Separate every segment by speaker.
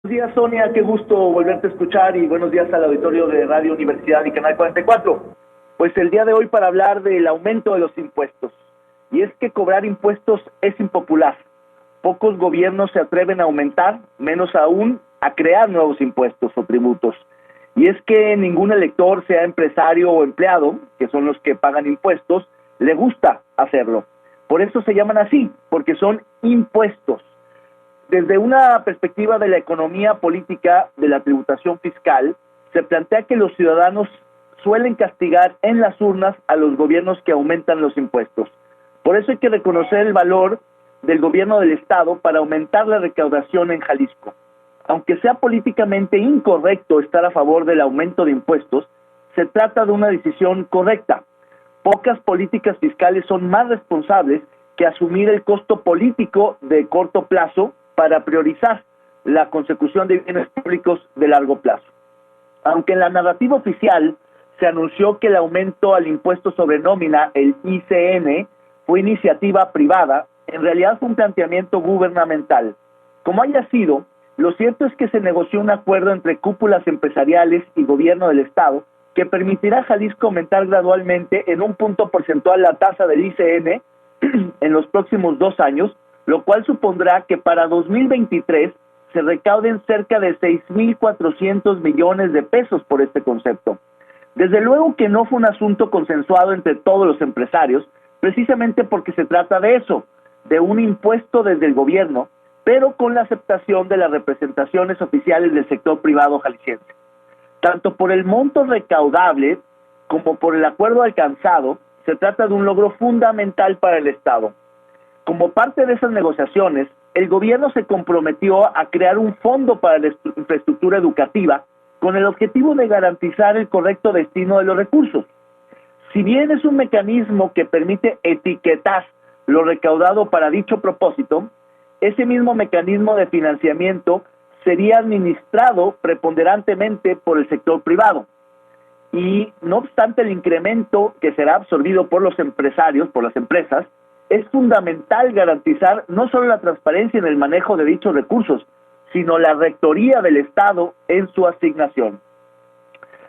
Speaker 1: Buenos días, Sonia, qué gusto volverte a escuchar y buenos días al auditorio de Radio Universidad y Canal 44. Pues el día de hoy para hablar del aumento de los impuestos. Y es que cobrar impuestos es impopular. Pocos gobiernos se atreven a aumentar, menos aún a crear nuevos impuestos o tributos. Y es que ningún elector, sea empresario o empleado, que son los que pagan impuestos, le gusta hacerlo. Por eso se llaman así, porque son impuestos. Desde una perspectiva de la economía política de la tributación fiscal, se plantea que los ciudadanos suelen castigar en las urnas a los gobiernos que aumentan los impuestos. Por eso hay que reconocer el valor del gobierno del Estado para aumentar la recaudación en Jalisco. Aunque sea políticamente incorrecto estar a favor del aumento de impuestos, se trata de una decisión correcta. Pocas políticas fiscales son más responsables que asumir el costo político de corto plazo para priorizar la consecución de bienes públicos de largo plazo. Aunque en la narrativa oficial se anunció que el aumento al impuesto sobre nómina, el ICN, fue iniciativa privada, en realidad fue un planteamiento gubernamental. Como haya sido, lo cierto es que se negoció un acuerdo entre cúpulas empresariales y gobierno del Estado que permitirá a Jalisco aumentar gradualmente en un punto porcentual la tasa del ICN en los próximos 2 años, lo cual supondrá que para 2023 se recauden cerca de 6,400 millones de pesos por este concepto. Desde luego que no fue un asunto consensuado entre todos los empresarios, precisamente porque se trata de eso, de un impuesto desde el gobierno, pero con la aceptación de las representaciones oficiales del sector privado jalisciense. Tanto por el monto recaudable como por el acuerdo alcanzado, se trata de un logro fundamental para el Estado. Como parte de esas negociaciones, el gobierno se comprometió a crear un fondo para la infraestructura educativa con el objetivo de garantizar el correcto destino de los recursos. Si bien es un mecanismo que permite etiquetar lo recaudado para dicho propósito, ese mismo mecanismo de financiamiento sería administrado preponderantemente por el sector privado. Y no obstante el incremento que será absorbido por los empresarios, por las empresas, es fundamental garantizar no solo la transparencia en el manejo de dichos recursos, sino la rectoría del Estado en su asignación.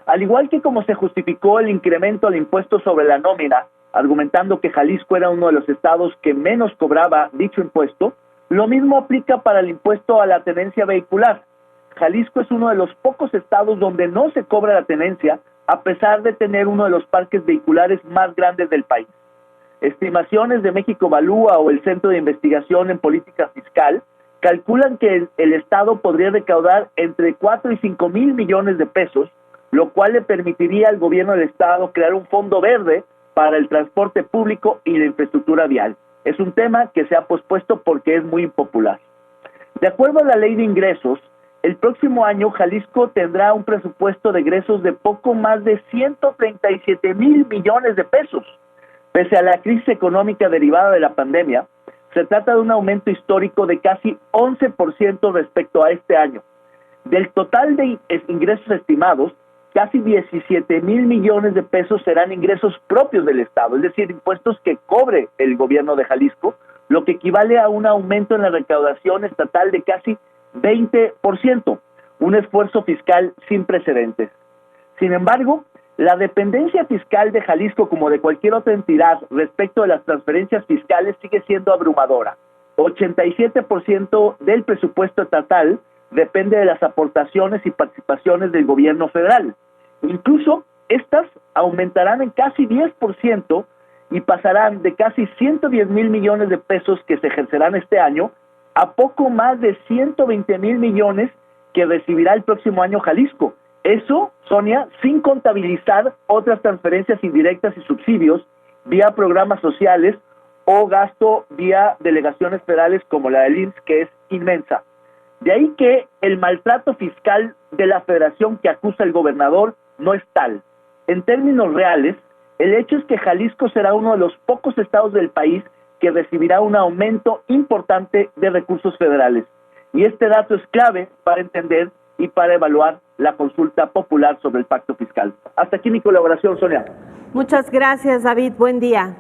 Speaker 1: Al igual que como se justificó el incremento al impuesto sobre la nómina, argumentando que Jalisco era uno de los estados que menos cobraba dicho impuesto, lo mismo aplica para el impuesto a la tenencia vehicular. Jalisco es uno de los pocos estados donde no se cobra la tenencia, a pesar de tener uno de los parques vehiculares más grandes del país. Estimaciones de México Evalúa o el Centro de Investigación en Política Fiscal calculan que el Estado podría recaudar entre 4 y 5 mil millones de pesos, lo cual le permitiría al gobierno del Estado crear un fondo verde para el transporte público y la infraestructura vial. Es un tema que se ha pospuesto porque es muy impopular. De acuerdo a la Ley de Ingresos, el próximo año Jalisco tendrá un presupuesto de egresos de poco más de 137 mil millones de pesos. Pese a la crisis económica derivada de la pandemia, se trata de un aumento histórico de casi 11% respecto a este año. Del total de ingresos estimados, casi 17 mil millones de pesos serán ingresos propios del Estado, es decir, impuestos que cobre el gobierno de Jalisco, lo que equivale a un aumento en la recaudación estatal de casi 20%, un esfuerzo fiscal sin precedentes. Sin embargo, la dependencia fiscal de Jalisco, como de cualquier otra entidad respecto de las transferencias fiscales, sigue siendo abrumadora. 87% del presupuesto estatal depende de las aportaciones y participaciones del gobierno federal. Incluso estas aumentarán en casi 10% y pasarán de casi 110 mil millones de pesos que se ejercerán este año a poco más de 120 mil millones que recibirá el próximo año Jalisco. Eso, Sonia, sin contabilizar otras transferencias indirectas y subsidios vía programas sociales o gasto vía delegaciones federales como la del IMSS, que es inmensa. De ahí que el maltrato fiscal de la federación que acusa el gobernador no es tal. En términos reales, el hecho es que Jalisco será uno de los pocos estados del país que recibirá un aumento importante de recursos federales. Y este dato es clave para entender y para evaluar la consulta popular sobre el pacto fiscal. Hasta aquí mi colaboración, Sonia.
Speaker 2: Muchas gracias, David. Buen día.